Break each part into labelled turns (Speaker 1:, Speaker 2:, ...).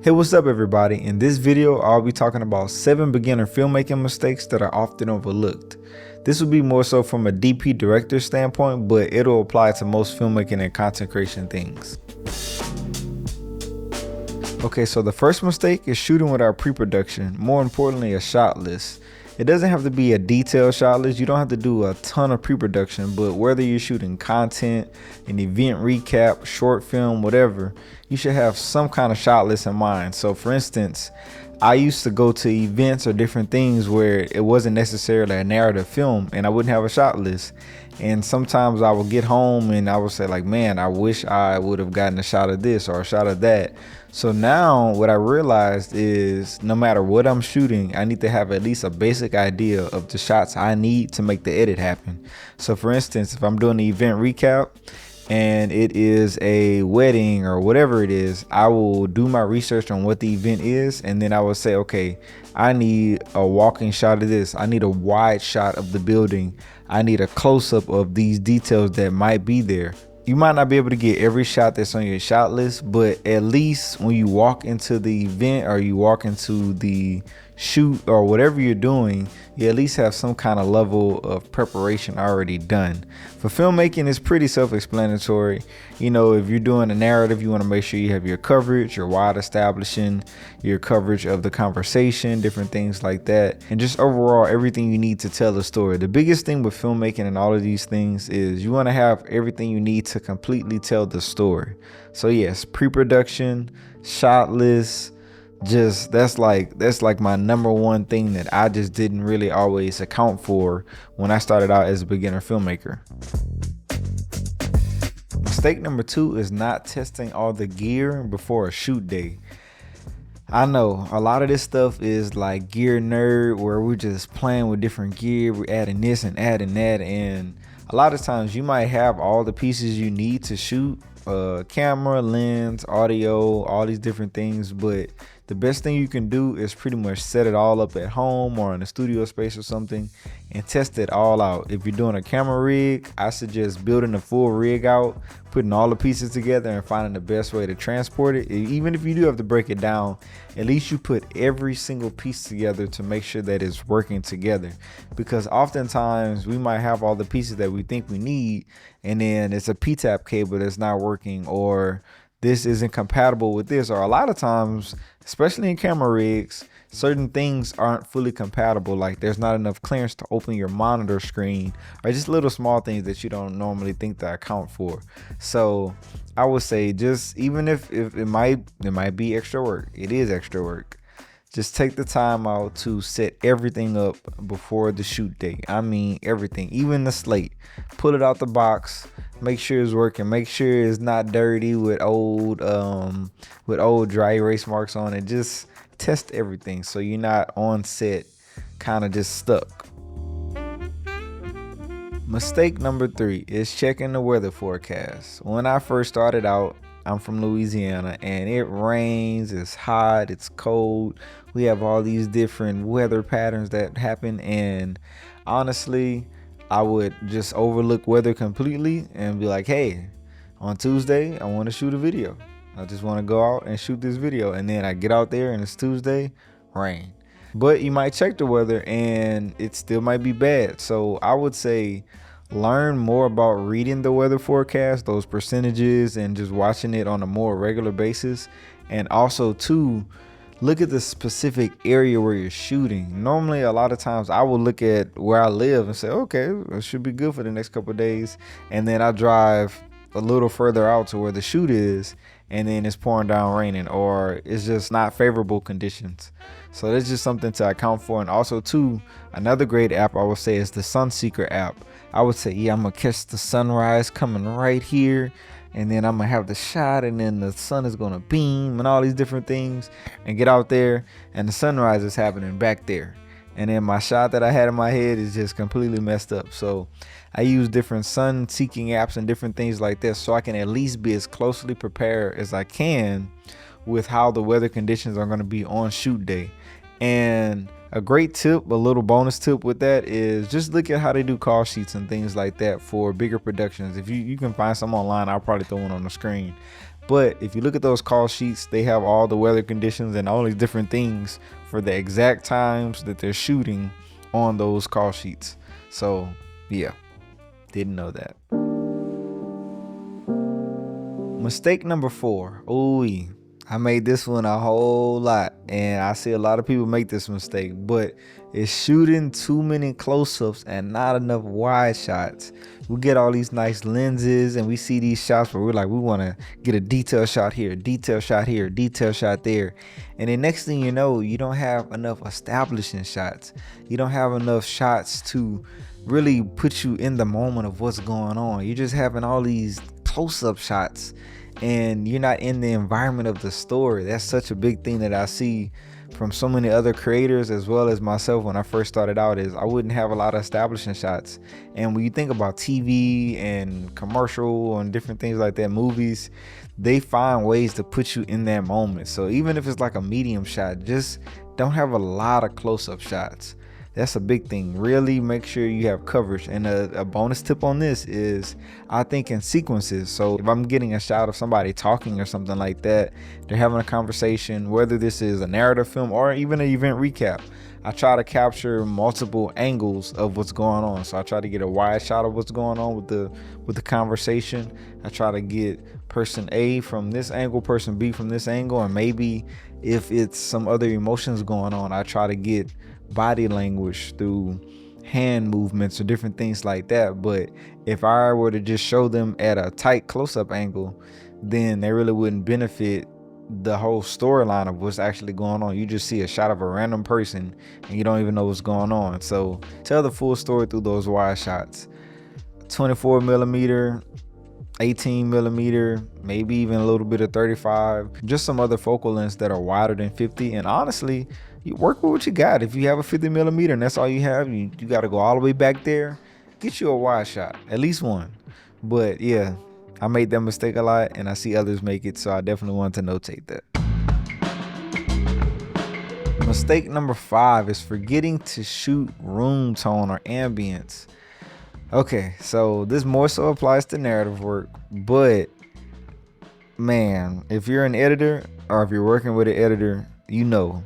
Speaker 1: Hey, what's up everybody? In this video, I'll be talking about 7 beginner filmmaking mistakes that are often overlooked. This will be more so from a DP director standpoint, but it'll apply to most filmmaking and content creation things. Okay, so the first mistake is shooting without pre-production, more importantly a shot list. It doesn't have to be a detailed shot list, you don't have to do a ton of pre-production, but whether you're shooting content, an event recap, short film, whatever, you should have some kind of shot list in mind. So for instance, I used to go to events or different things where it wasn't necessarily a narrative film and I wouldn't have a shot list. And sometimes I would get home and I would say like, man, I wish I would have gotten a shot of this or a shot of that. So now what I realized is no matter what I'm shooting, I need to have at least a basic idea of the shots I need to make the edit happen. So for instance, if I'm doing the event recap and it is a wedding or whatever it is, I will do my research on what the event is, and then I will say, okay, I need a walking shot of this, I need a wide shot of the building, I need a close-up of these details that might be there. You might not be able to get every shot that's on your shot list, but at least when you walk into the event or you walk into the shoot or whatever you're doing, you at least have some kind of level of preparation already done. For filmmaking, it's pretty self-explanatory. You know, if you're doing a narrative, you want to make sure you have your coverage, your wide establishing, your coverage of the conversation, different things like that, and just overall everything you need to tell the story. The biggest thing with filmmaking and all of these things is you want to have everything you need to completely tell the story. So yes, pre-production, shot list, that's like my number one thing that I just didn't really always account for when I started out as a beginner filmmaker. Mistake number 2 is not testing all the gear before a shoot day. I know a lot of this stuff is like gear nerd where we're just playing with different gear, we're adding this and adding that, and a lot of times you might have all the pieces you need to shoot, camera, lens, audio, all these different things, but the best thing you can do is pretty much set it all up at home or in a studio space or something and test it all out. If you're doing a camera rig, I suggest building a full rig out, putting all the pieces together and finding the best way to transport it. Even if you do have to break it down, at least you put every single piece together to make sure that it's working together, because oftentimes we might have all the pieces that we think we need and then it's a PTAP cable that's not working, or this isn't compatible with this, or a lot of times, especially in camera rigs, certain things aren't fully compatible, like there's not enough clearance to open your monitor screen, or just little small things that you don't normally think to account for. So I would say, just even if it might be extra work, it is extra work, just take the time out to set everything up before the shoot day. I mean everything, even the slate. Pull it out the box, make sure it's working, make sure it's not dirty with old dry erase marks on it. Just test everything so you're not on set kind of just stuck. Mistake number 3 is checking the weather forecast. When I first started out, I'm from Louisiana and it rains, it's hot, it's cold. We have all these different weather patterns that happen, and honestly, I would just overlook weather completely and be like, hey, on Tuesday, I want to shoot a video. I just want to go out and shoot this video. And then I get out there and it's Tuesday, rain. But you might check the weather and it still might be bad. So I would say learn more about reading the weather forecast, those percentages, and just watching it on a more regular basis. And also too, look at the specific area where you're shooting. Normally, a lot of times I will look at where I live and say, okay, it should be good for the next couple of days. And then I drive a little further out to where the shoot is, and then it's pouring down raining, or it's just not favorable conditions. So that's just something to account for. And also too, another great app I would say is the Sunseeker app. I would say, yeah, I'm gonna catch the sunrise coming right here, and then I'm gonna have the shot, and then the sun is gonna beam and all these different things, and get out there and the sunrise is happening back there, and then my shot that I had in my head is just completely messed up. So I use different sun seeking apps and different things like this so I can at least be as closely prepared as I can with how the weather conditions are going to be on shoot day. And a great tip, a little bonus tip with that, is just look at how they do call sheets and things like that for bigger productions. If you can find some online, I'll probably throw one on the screen. But if you look at those call sheets, they have all the weather conditions and all these different things for the exact times that they're shooting on those call sheets. So yeah, didn't know that. Mistake number 4. Ooh, I made this one a whole lot, and I see a lot of people make this mistake, but it's shooting too many close-ups and not enough wide shots. We get all these nice lenses and we see these shots, but we're like, we want to get a detail shot here, detail shot here, detail shot there. And then next thing you know, you don't have enough establishing shots. You don't have enough shots to really put you in the moment of what's going on. You're just having all these close-up shots and you're not in the environment of the story. That's such a big thing that I see from so many other creators as well as myself when I first started out, is I wouldn't have a lot of establishing shots. And when you think about TV and commercial and different things like that, movies, they find ways to put you in that moment. So even if it's like a medium shot, just don't have a lot of close-up shots. That's a big thing. Really make sure you have coverage. And a bonus tip on this is, I think in sequences. So if I'm getting a shot of somebody talking or something like that, they're having a conversation, whether this is a narrative film or even an event recap, I try to capture multiple angles of what's going on. So I try to get a wide shot of what's going on with the conversation. I try to get person A from this angle, person B from this angle, and maybe if it's some other emotions going on, I try to get body language through hand movements or different things like that. But if I were to just show them at a tight close-up angle, then they really wouldn't benefit the whole storyline of what's actually going on. You just see a shot of a random person and you don't even know what's going on. So tell the full story through those wide shots. 24 millimeter, 18 millimeter, maybe even a little bit of 35, just some other focal lengths that are wider than 50. And honestly, you work with what you got. If you have a 50 millimeter and that's all you have, you got to go all the way back there, get you a wide shot, at least one. But yeah, I made that mistake a lot and I see others make it, so I definitely wanted to notate that. Mistake number 5 is forgetting to shoot room tone or ambience. Okay, so this more so applies to narrative work, but man, if you're an editor or if you're working with an editor, you know,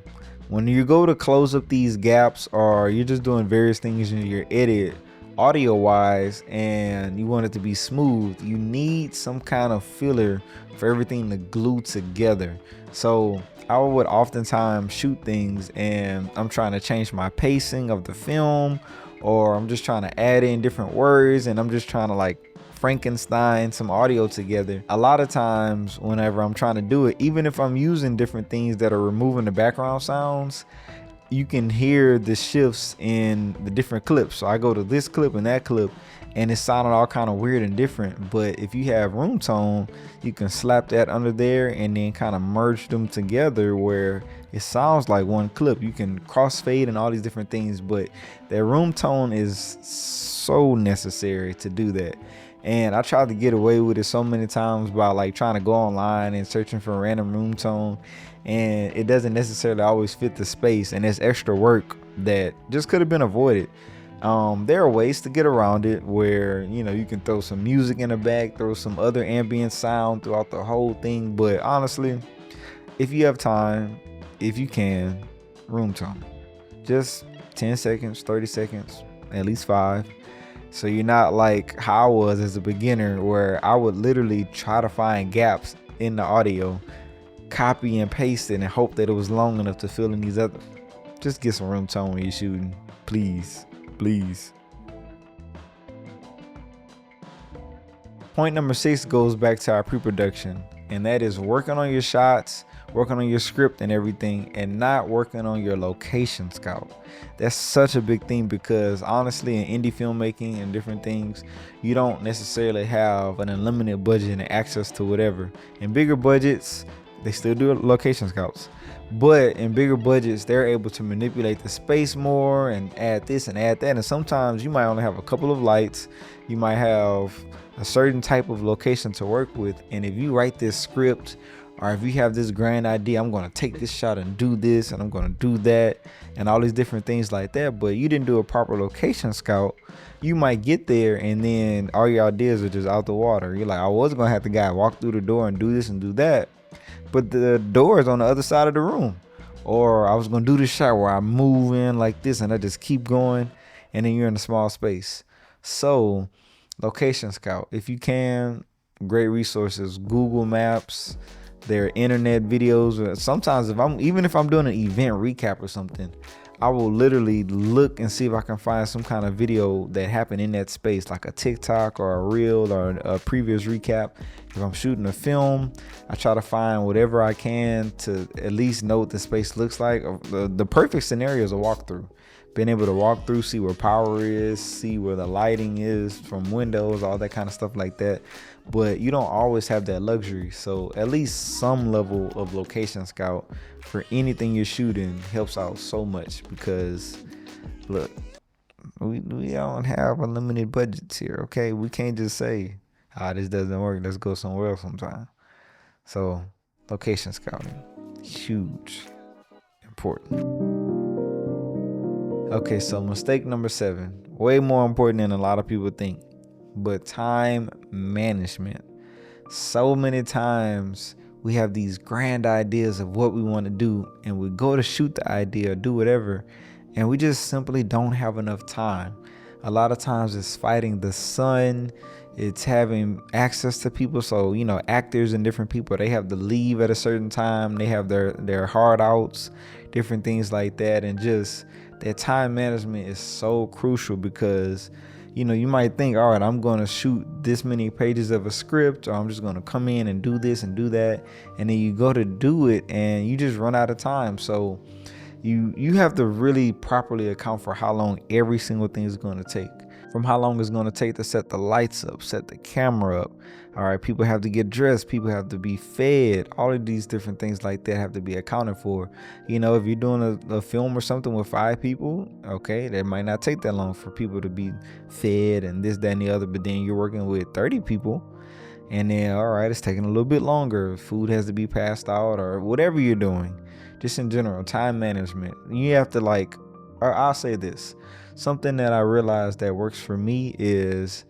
Speaker 1: when you go to close up these gaps or you're just doing various things in your edit audio wise and you want it to be smooth, you need some kind of filler for everything to glue together. So I would oftentimes shoot things and I'm trying to change my pacing of the film, or I'm just trying to add in different words and I'm just trying to like Frankenstein some audio together. A lot of times whenever I'm trying to do it, even if I'm using different things that are removing the background sounds, you can hear the shifts in the different clips. So I go to this clip and that clip and it sounded all kind of weird and different. But if you have room tone, you can slap that under there and then kind of merge them together where it sounds like one clip. You can crossfade and all these different things, but that room tone is so necessary to do that. And I tried to get away with it so many times by like trying to go online and searching for random room tone, and it doesn't necessarily always fit the space, and it's extra work that just could have been avoided. There are ways to get around it where, you know, you can throw some music in the back, throw some other ambient sound throughout the whole thing. But honestly, if you have time, if you can, room tone, just 10 seconds, 30 seconds, at least 5. So you're not like how I was as a beginner, where I would literally try to find gaps in the audio, copy and paste it, and hope that it was long enough to fill in these other. Just get some room tone when you're shooting, please. Point number 6 goes back to our pre-production, and that is working on your shots, working on your script and everything, and not working on your location scout. That's such a big thing, because honestly, in indie filmmaking and different things, you don't necessarily have an unlimited budget and access to whatever. In bigger budgets, they still do location scouts, but in bigger budgets, they're able to manipulate the space more and add this and add that. And sometimes you might only have a couple of lights, you might have a certain type of location to work with, and if you write this script Or if you have this grand idea, I'm going to take this shot and do this and I'm going to do that and all these different things like that, but you didn't do a proper location scout, you might get there and then all your ideas are just out the water. You're like, I was going to have the guy walk through the door and do this and do that, but the door is on the other side of the room. Or I was going to do this shot where I move in like this and I just keep going, and then you're in a small space. So location scout, if you can, great resources. Google Maps, there are internet videos. Sometimes if I'm doing an event recap or something, I will literally look and see if I can find some kind of video that happened in that space, like a TikTok or a reel or a previous recap. If I'm shooting a film, I try to find whatever I can to at least know what the space looks like. The perfect scenario is a walkthrough. Being able to walk through, see where power is, see where the lighting is from windows, all that kind of stuff like that. But you don't always have that luxury. So at least some level of location scout for anything you're shooting helps out so much, because look, we don't have unlimited budgets here, okay? We can't just say, this doesn't work, let's go somewhere else sometime. So location scouting, huge, important. Okay, so mistake number 7, way more important than a lot of people think, but time management. So many times we have these grand ideas of what we want to do, and we go to shoot the idea or do whatever, and we just simply don't have enough time. A lot of times it's fighting the sun, it's having access to people. So, actors and different people, they have to leave at a certain time, they have their hard outs, different things like that, and just that time management is so crucial, because you might think, all right, I'm going to shoot this many pages of a script, or I'm just going to come in and do this and do that, and then you go to do it and you just run out of time. So you have to really properly account for how long every single thing is going to take. From how long it's going to take to set the lights up, set the camera up. All right, people have to get dressed, people have to be fed, all of these different things like that have to be accounted for. If you're doing a film or something with 5 people, okay, that might not take that long for people to be fed and this, that, and the other. But then you're working with 30 people, and then, all right, it's taking a little bit longer. Food has to be passed out, or whatever you're doing. Just in general, time management. You have to or I'll say this. Something that I realized that works for me is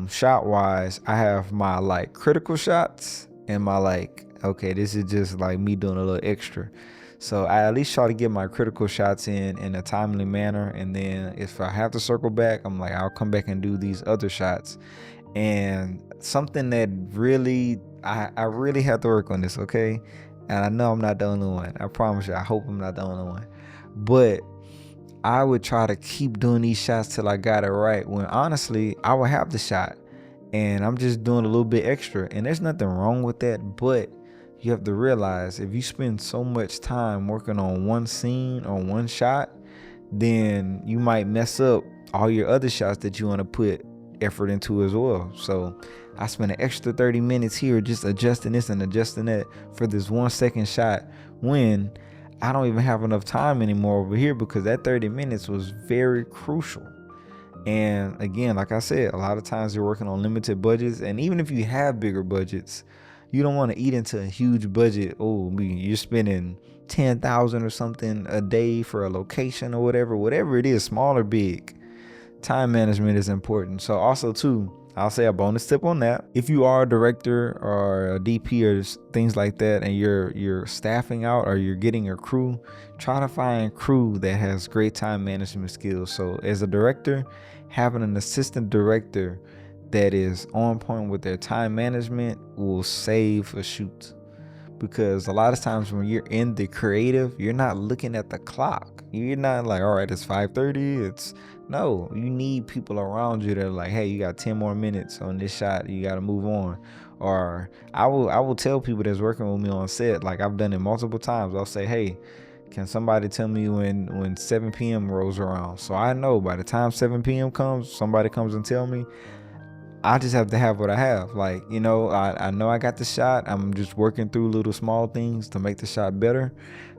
Speaker 1: shot wise, I have my critical shots and my okay, this is just me doing a little extra. So I at least try to get my critical shots in a timely manner, and then if I have to circle back, I'll come back and do these other shots. And something that really I really have to work on this, okay? And I know I'm not the only one. I promise you, I hope I'm not the only one. But I would try to keep doing these shots till I got it right, when honestly I would have the shot and I'm just doing a little bit extra, and there's nothing wrong with that. But you have to realize, if you spend so much time working on one scene or one shot, then you might mess up all your other shots that you want to put effort into as well. So I spent an extra 30 minutes here just adjusting this and adjusting that for this 1 second shot, when I don't even have enough time anymore over here, because that 30 minutes was very crucial. And again, like I said, a lot of times you're working on limited budgets, and even if you have bigger budgets, you don't want to eat into a huge budget. You're spending 10,000 or something a day for a location or whatever it is, small or big. Time management is important. So also too, I'll say a bonus tip on that. If you are a director or a DP or things like that, and you're staffing out or you're getting a crew, try to find crew that has great time management skills. So as a director, having an assistant director that is on point with their time management will save a shoot. Because a lot of times when you're in the creative, you're not looking at the clock. You're not like, all right, it's 5:30. No, you need people around you that are like, hey, you got 10 more minutes on this shot, you got to move on. Or I will tell people that's working with me on set, like I've done it multiple times. I'll say, hey, can somebody tell me when 7 p.m. rolls around? So I know by the time 7 p.m. comes, somebody comes and tell me, I just have to have what I have. I know I got the shot. I'm just working through little small things to make the shot better.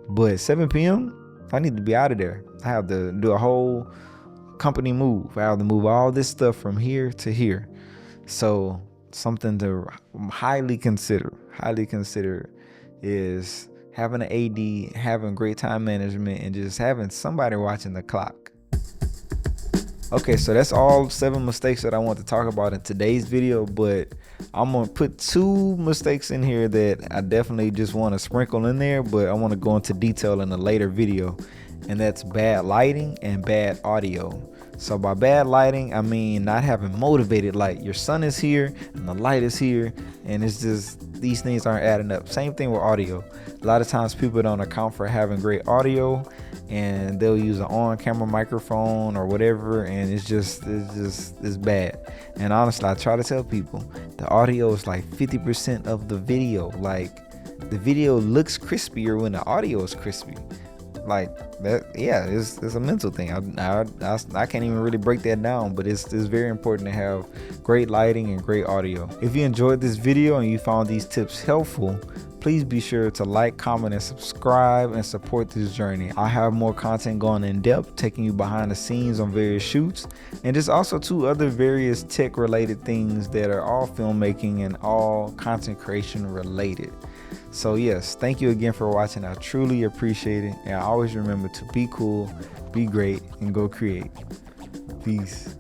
Speaker 1: But 7 p.m., I need to be out of there. I have to do a whole company move. I have to move all this stuff from here to here. So something to highly consider. highly consider is having an AD, having great time management, and just having somebody watching the clock. Okay, so that's all 7 mistakes that I want to talk about in today's video, but I'm gonna put 2 mistakes in here that I definitely just want to sprinkle in there, but I want to go into detail in a later video, and that's bad lighting and bad audio. So by bad lighting, I mean not having motivated light. Your sun is here and the light is here, and it's just, these things aren't adding up. Same thing with audio. A lot of times people don't account for having great audio, and they'll use an on-camera microphone or whatever, and it's bad. And honestly, I try to tell people the audio is like 50% of the video. Like, the video looks crispier when the audio is crispy. Like that, yeah, it's a mental thing. I can't even really break that down, but it's very important to have great lighting and great audio. If you enjoyed this video and you found these tips helpful, please be sure to like, comment, and subscribe and support this journey. I have more content going in depth, taking you behind the scenes on various shoots, and there's also 2 other various tech related things that are all filmmaking and all content creation related. So yes, thank you again for watching. I truly appreciate it, and always remember to be cool, be great, and go create. Peace.